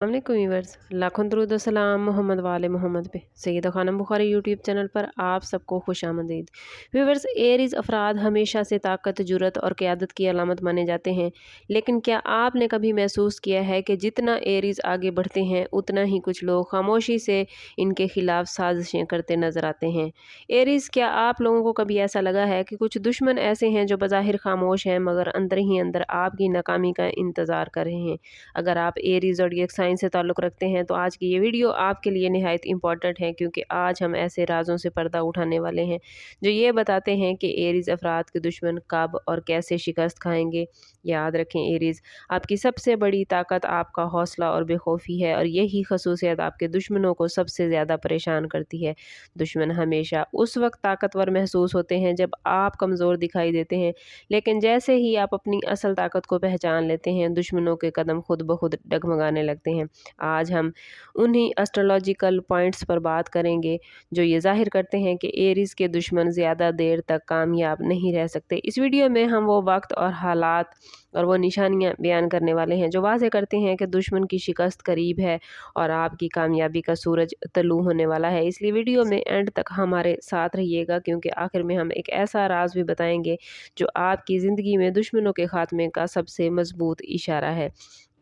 अस्सलामुअलैकुम व्यूअर्स, लाखों दरूद और सलाम मोहम्मद वाले मोहम्मद पे। सैयदा खानम बुखारी यूट्यूब चैनल पर आप सबको खुशामदीद। व्यूअर्स, एरीज अफराद हमेशा से ताकत, जुरत और क़यादत की अलामत माने जाते हैं, लेकिन क्या आपने कभी महसूस किया है कि जितना एरीज आगे बढ़ते हैं उतना ही कुछ लोग खामोशी से इनके खिलाफ साजिशें करते नजर आते हैं। एरीज, क्या आप लोगों को कभी ऐसा लगा है कि कुछ दुश्मन ऐसे हैं जो बज़ाहिर खामोश हैं मगर अंदर ही अंदर आपकी नाकामी का इंतज़ार कर रहे हैं? अगर आप एरीज ज़ोडिएक साइन से ताल्लुक़ रखते हैं तो आज की ये वीडियो आपके लिए निहायत इम्पॉर्टेंट है, क्योंकि आज हम ऐसे राज़ों से पर्दा उठाने वाले हैं जो ये बताते हैं कि एरीज अफराद के दुश्मन कब और कैसे शिकस्त खाएंगे। याद रखें, एरीज, आपकी सबसे बड़ी ताकत आपका हौसला और बेखौफी है, और यही खसूसियत आपके दुश्मनों को सबसे ज़्यादा परेशान करती है। दुश्मन हमेशा उस वक्त ताकतवर महसूस होते हैं जब आप कमज़ोर दिखाई देते हैं, लेकिन जैसे ही आप अपनी असल ताकत को पहचान लेते हैं, दुश्मनों के कदम खुद ब खुद डगमगाने लगते हैं। आज हम उन्हीं एस्ट्रोलॉजिकल पॉइंट्स पर बात करेंगे जो ये जाहिर करते हैं कि एरीज के दुश्मन ज़्यादा देर तक कामयाब नहीं रह सकते। इस वीडियो में हम वो वक्त और हालात और वो निशानियां बयान करने वाले हैं जो वाज़ेह करते हैं कि दुश्मन की शिकस्त करीब है और आपकी कामयाबी का सूरज तलू होने वाला है। इसलिए वीडियो में एंड तक हमारे साथ रहिएगा, क्योंकि आखिर में हम एक ऐसा राज भी बताएंगे जो आपकी ज़िंदगी में दुश्मनों के खात्मे का सबसे मजबूत इशारा है।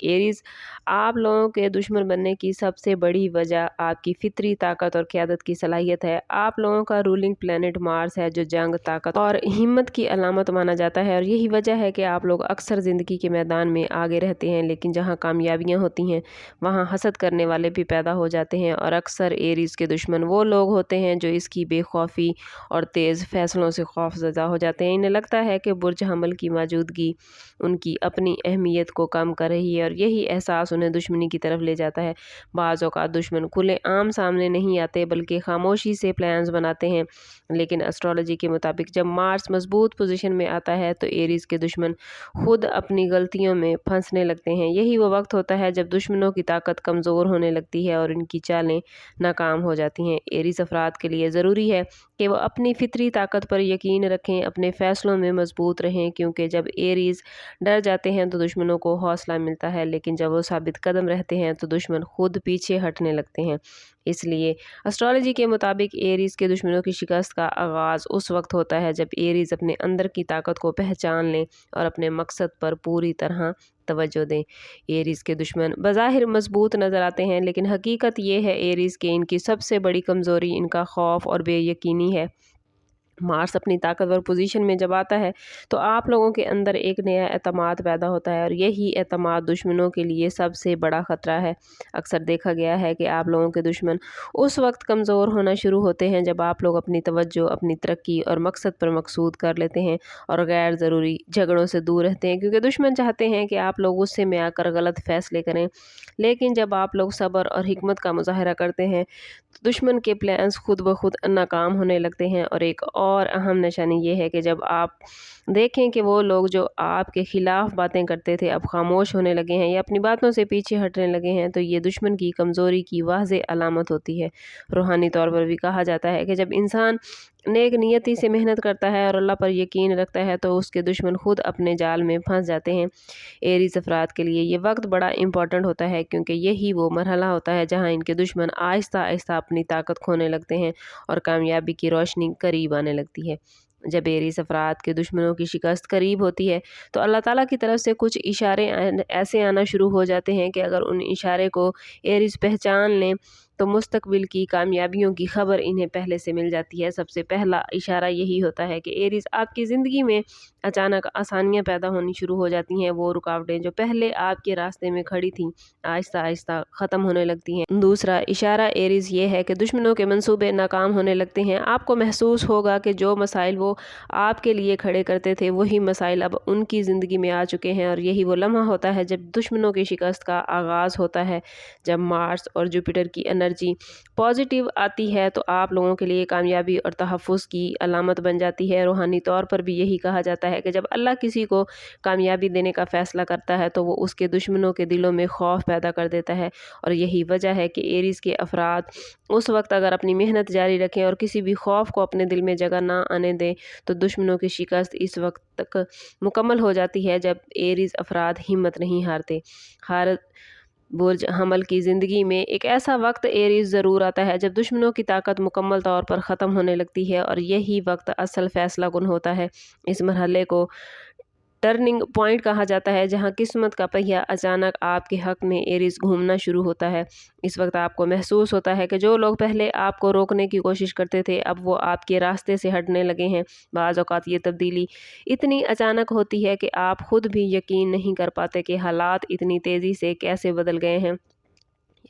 एरीज, आप लोगों के दुश्मन बनने की सबसे बड़ी वजह आपकी फितरी ताकत और क़यादत की सलाहियत है। आप लोगों का रूलिंग प्लेनेट मार्स है, जो जंग, ताकत और हिम्मत की अलामत माना जाता है, और यही वजह है कि आप लोग अक्सर ज़िंदगी के मैदान में आगे रहते हैं, लेकिन जहाँ कामयाबियाँ होती हैं वहाँ हसद करने वाले भी पैदा हो जाते हैं। और अक्सर एरीज के दुश्मन वो लोग होते हैं जो इसकी बेखौफी और तेज़ फैसलों से खौफज़दा हो जाते हैं। इन्हें लगता है कि बुर्ज हमल की मौजूदगी उनकी अपनी अहमियत को कम कर रही है, और यही एहसास उन्हें दुश्मनी की तरफ ले जाता है। बाज़ औक़ात दुश्मन खुले आम सामने नहीं आते, बल्कि खामोशी से प्लान्स बनाते हैं, लेकिन एस्ट्रोलॉजी के मुताबिक जब मार्स मजबूत पोजीशन में आता है तो एरीज के दुश्मन खुद अपनी गलतियों में फंसने लगते हैं। यही वो वक्त होता है जब दुश्मनों की ताकत कमज़ोर होने लगती है और इनकी चालें नाकाम हो जाती हैं। एरीज अफराद के लिए ज़रूरी है कि वो अपनी फितरी ताकत पर यकीन रखें, अपने फ़ैसलों में मजबूत रहें, क्योंकि जब एरीज डर जाते हैं तो दुश्मनों को हौसला मिलता है, लेकिन जब वो साबित कदम रहते हैं तो दुश्मन खुद पीछे हटने लगते हैं। इसलिए एस्ट्रोलॉजी के मुताबिक एरीज के दुश्मनों की शिकस्त का आगाज़ उस वक्त होता है जब एरीज अपने अंदर की ताकत को पहचान लें और अपने मकसद पर पूरी तरह तवज्जो दें। एरीज के दुश्मन बज़ाहिर मजबूत नज़र आते हैं, लेकिन हकीकत ये है एरीज के इनकी सबसे बड़ी कमज़ोरी इनका खौफ और बेयकीनी है। मार्स अपनी ताकतवर पोजीशन में जब आता है तो आप लोगों के अंदर एक नया एतमाद पैदा होता है, और यही एतमाद दुश्मनों के लिए सबसे बड़ा ख़तरा है। अक्सर देखा गया है कि आप लोगों के दुश्मन उस वक्त कमज़ोर होना शुरू होते हैं जब आप लोग अपनी तवज्जो, अपनी तरक्की और मकसद पर मकसूद कर लेते हैं और गैर ज़रूरी झगड़ों से दूर रहते हैं, क्योंकि दुश्मन चाहते हैं कि आप लोग गुस्से में आकर गलत फ़ैसले करें। लेकिन जब आप लोग सब्र और हिकमत का मुज़ाहरा करते हैं तो दुश्मन के प्लान्स खुद ब खुद नाकाम होने लगते हैं। और एक और अहम निशानी ये है कि जब आप देखें कि वो लोग जो आपके ख़िलाफ़ बातें करते थे अब खामोश होने लगे हैं या अपनी बातों से पीछे हटने लगे हैं, तो ये दुश्मन की कमज़ोरी की वाज़ेह अलामत होती है। रूहानी तौर पर भी कहा जाता है कि जब इंसान नेक नियति से मेहनत करता है और अल्लाह पर यकीन रखता है तो उसके दुश्मन खुद अपने जाल में फंस जाते हैं। एरीज अफराद के लिए ये वक्त बड़ा इम्पॉर्टेंट होता है, क्योंकि यही वो मरहला होता है जहाँ इनके दुश्मन आहिस्ता आहिस्ता अपनी ताकत खोने लगते हैं और कामयाबी की रोशनी करीब आने लगती है। जब एरीज अफराद के दुश्मनों की शिकस्त करीब होती है तो अल्लाह ताला की तरफ से कुछ इशारे ऐसे आना शुरू हो जाते हैं कि अगर उन इशारे को एरीज पहचान लें तो मुस्तकबिल की कामयाबियों की खबर इन्हें पहले से मिल जाती है। सबसे पहला इशारा यही होता है कि एरीज, आपकी ज़िंदगी में अचानक आसानियाँ पैदा होनी शुरू हो जाती हैं। वो रुकावटें जो पहले आपके रास्ते में खड़ी थीं आहिस्ता आहिस्ता ख़त्म होने लगती हैं। दूसरा इशारा एरीज ये है कि दुश्मनों के मंसूबे नाकाम होने लगते हैं। आपको महसूस होगा कि जो मसाइल वो आपके लिए खड़े करते थे वही मसाइल अब उनकी ज़िंदगी में आ चुके हैं, और यही वो लम्हा होता है जब दुश्मनों की शिकस्त का आगाज़ होता है। जब मार्स और जुपिटर की एनर्जी पॉजिटिव आती है तो आप लोगों के लिए कामयाबी और तहफ़्फ़ुज़ की अलामत बन जाती है। रूहानी तौर पर भी यही कहा जाता है कि जब अल्लाह किसी को कामयाबी देने का फ़ैसला करता है तो वो उसके दुश्मनों के दिलों में खौफ पैदा कर देता है, और यही वजह है कि एरीज़ के अफराद उस वक्त अगर अपनी मेहनत जारी रखें और किसी भी खौफ को अपने दिल में जगह ना आने दें तो दुश्मनों की शिकस्त इस वक्त तक मुकम्मल हो जाती है जब एरीज़ अफराद हिम्मत नहीं हारते। हर برج حمل کی زندگی میں ایک ایسا وقت ایریز ضرور آتا ہے جب دشمنوں کی طاقت مکمل طور پر ختم ہونے لگتی ہے، اور یہی وقت اصل فیصلہ کن ہوتا ہے۔ اس مرحلے کو ٹرننگ پوائنٹ کہا جاتا ہے، جہاں قسمت کا پہیہ اچانک آپ کے حق میں ایریز گھومنا شروع ہوتا ہے۔ اس وقت آپ کو محسوس ہوتا ہے کہ جو لوگ پہلے آپ کو روکنے کی کوشش کرتے تھے اب وہ آپ کے راستے سے ہٹنے لگے ہیں۔ بعض اوقات یہ تبدیلی اتنی اچانک ہوتی ہے کہ آپ خود بھی یقین نہیں کر پاتے کہ حالات اتنی تیزی سے کیسے بدل گئے ہیں۔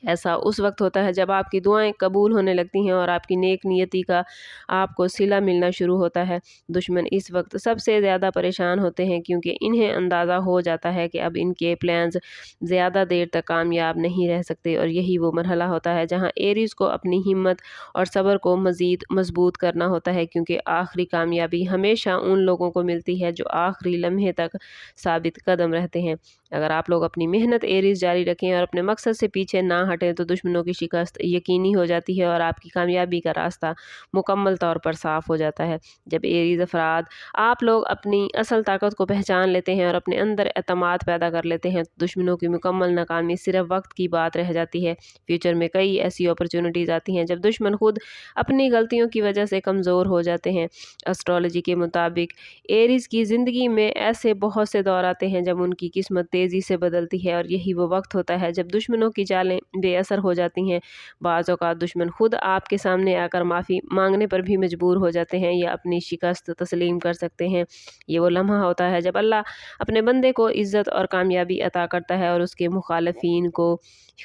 ایسا اس وقت ہوتا ہے جب آپ کی دعائیں قبول ہونے لگتی ہیں اور آپ کی نیک نیتی کا آپ کو صلہ ملنا شروع ہوتا ہے۔ دشمن اس وقت سب سے زیادہ پریشان ہوتے ہیں کیونکہ انہیں اندازہ ہو جاتا ہے کہ اب ان کے پلانز زیادہ دیر تک کامیاب نہیں رہ سکتے، اور یہی وہ مرحلہ ہوتا ہے جہاں ایریز کو اپنی ہمت اور صبر کو مزید مضبوط کرنا ہوتا ہے، کیونکہ آخری کامیابی ہمیشہ ان لوگوں کو ملتی ہے جو آخری لمحے تک ثابت قدم رہتے ہیں۔ اگر آپ لوگ اپنی محنت ایریز جاری رکھیں اور اپنے مقصد سے پیچھے نہ ہٹیں تو دشمنوں کی شکست یقینی ہو جاتی ہے اور آپ کی کامیابی کا راستہ مکمل طور پر صاف ہو جاتا ہے۔ جب ایریز افراد آپ لوگ اپنی اصل طاقت کو پہچان لیتے ہیں اور اپنے اندر اعتماد پیدا کر لیتے ہیں تو دشمنوں کی مکمل ناکامی صرف وقت کی بات رہ جاتی ہے۔ فیوچر میں کئی ایسی اپرچونٹیز آتی ہیں جب دشمن خود اپنی غلطیوں کی وجہ سے کمزور ہو جاتے ہیں۔ اسٹرالوجی کے مطابق ایریز کی زندگی میں ایسے بہت سے دور آتے ہیں جب ان کی قسمت تیزی سے بدلتی ہے، اور یہی وہ وقت ہوتا ہے جب دشمنوں کی چالیں بے اثر ہو جاتی ہیں۔ بعض اوقات دشمن خود آپ کے سامنے آ کر معافی مانگنے پر بھی مجبور ہو جاتے ہیں یا اپنی شکست تسلیم کر سکتے ہیں۔ یہ وہ لمحہ ہوتا ہے جب اللہ اپنے بندے کو عزت اور کامیابی عطا کرتا ہے اور اس کے مخالفین کو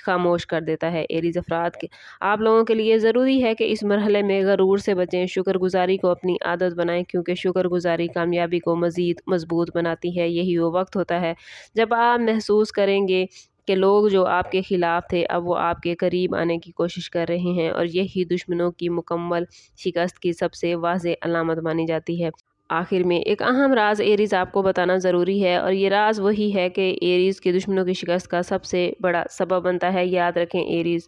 خاموش کر دیتا ہے۔ ایریز افراد کے آپ لوگوں کے لیے ضروری ہے کہ اس مرحلے میں غرور سے بچیں، شکر گزاری کو اپنی عادت بنائیں، کیونکہ شکر گزاری کامیابی کو مزید مضبوط بناتی ہے۔ یہی وہ وقت ہوتا ہے جب آپ محسوس کریں گے کہ لوگ جو آپ کے خلاف تھے اب وہ آپ کے قریب آنے کی کوشش کر رہے ہیں، اور یہی دشمنوں کی مکمل شکست کی سب سے واضح علامت مانی جاتی ہے۔ آخر میں ایک اہم راز ایریز آپ کو بتانا ضروری ہے، اور یہ راز وہی ہے کہ ایریز کے دشمنوں کی شکست کا سب سے بڑا سبب بنتا ہے۔ یاد رکھیں ایریز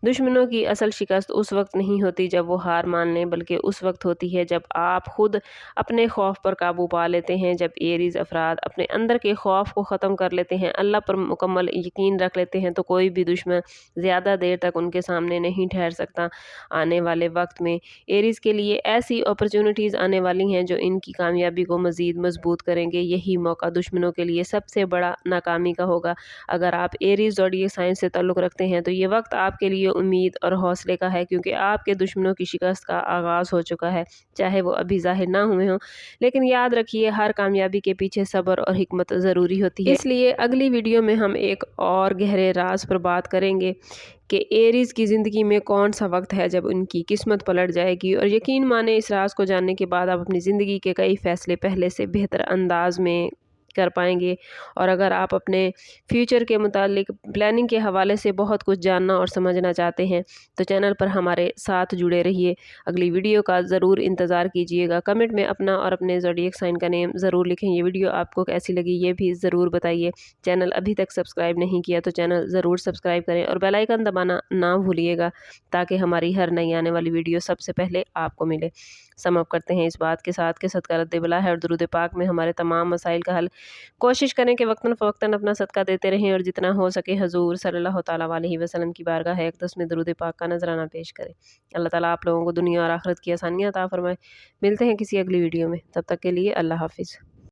دشمنوں کی اصل شکست اس وقت نہیں ہوتی جب وہ ہار مان لیں، بلکہ اس وقت ہوتی ہے جب آپ خود اپنے خوف پر قابو پا لیتے ہیں۔ جب ایریز افراد اپنے اندر کے خوف کو ختم کر لیتے ہیں، اللہ پر مکمل یقین رکھ لیتے ہیں، تو کوئی بھی دشمن زیادہ دیر تک ان کے سامنے نہیں ٹھہر سکتا۔ آنے والے وقت میں ایریز کے لیے ایسی اپرچونٹیز آنے والی ہیں جو ان کی کامیابی کو مزید مضبوط کریں گے۔ یہی موقع دشمنوں کے لیے سب سے بڑا ناکامی کا ہوگا۔ اگر آپ ایریز زوڈیک سائن سے تعلق رکھتے ہیں تو یہ وقت آپ کے لیے امید اور حوصلے کا ہے، کیونکہ آپ کے دشمنوں کی شکست کا آغاز ہو چکا ہے، چاہے وہ ابھی ظاہر نہ ہوئے ہوں۔ لیکن یاد رکھیے ہر کامیابی کے پیچھے صبر اور حکمت ضروری ہوتی ہے۔ اس لیے اگلی ویڈیو میں ہم ایک اور گہرے راز پر بات کریں گے کہ ایریز کی زندگی میں کون سا وقت ہے جب ان کی قسمت پلٹ جائے گی، اور یقین مانیں اس راز کو جاننے کے بعد آپ اپنی زندگی کے کئی فیصلے پہلے سے بہتر انداز میں کر پائیں گے۔ اور اگر آپ اپنے فیوچر کے متعلق پلاننگ کے حوالے سے بہت کچھ جاننا اور سمجھنا چاہتے ہیں تو چینل پر ہمارے ساتھ جڑے رہیے۔ اگلی ویڈیو کا ضرور انتظار کیجیے گا۔ کمنٹ میں اپنا اور اپنے زوڈیک سائن کا نیم ضرور لکھیں۔ یہ ویڈیو آپ کو کیسی لگی یہ بھی ضرور بتائیے۔ چینل ابھی تک سبسکرائب نہیں کیا تو چینل ضرور سبسکرائب کریں اور بیل آئیکن دبانا نہ بھولیے گا تاکہ ہماری ہر نئی آنے والی ویڈیو سب سے پہلے آپ کو ملے۔ سم اپ کرتے ہیں اس بات کے ساتھ کہ صدقہ رد بلا ہے اور درود پاک میں ہمارے تمام مسائل کا حل۔ کوشش کریں کہ وقتاً فوقتاً اپنا صدقہ دیتے رہیں اور جتنا ہو سکے حضور صلی اللہ تعالیٰ علیہ وسلم کی بارگاہ اقدس میں درود پاک کا نذرانہ پیش کریں۔ اللہ تعالیٰ آپ لوگوں کو دنیا اور آخرت کی آسانیاں عطا فرمائے۔ ملتے ہیں کسی اگلی ویڈیو میں، تب تک کے لیے اللہ حافظ۔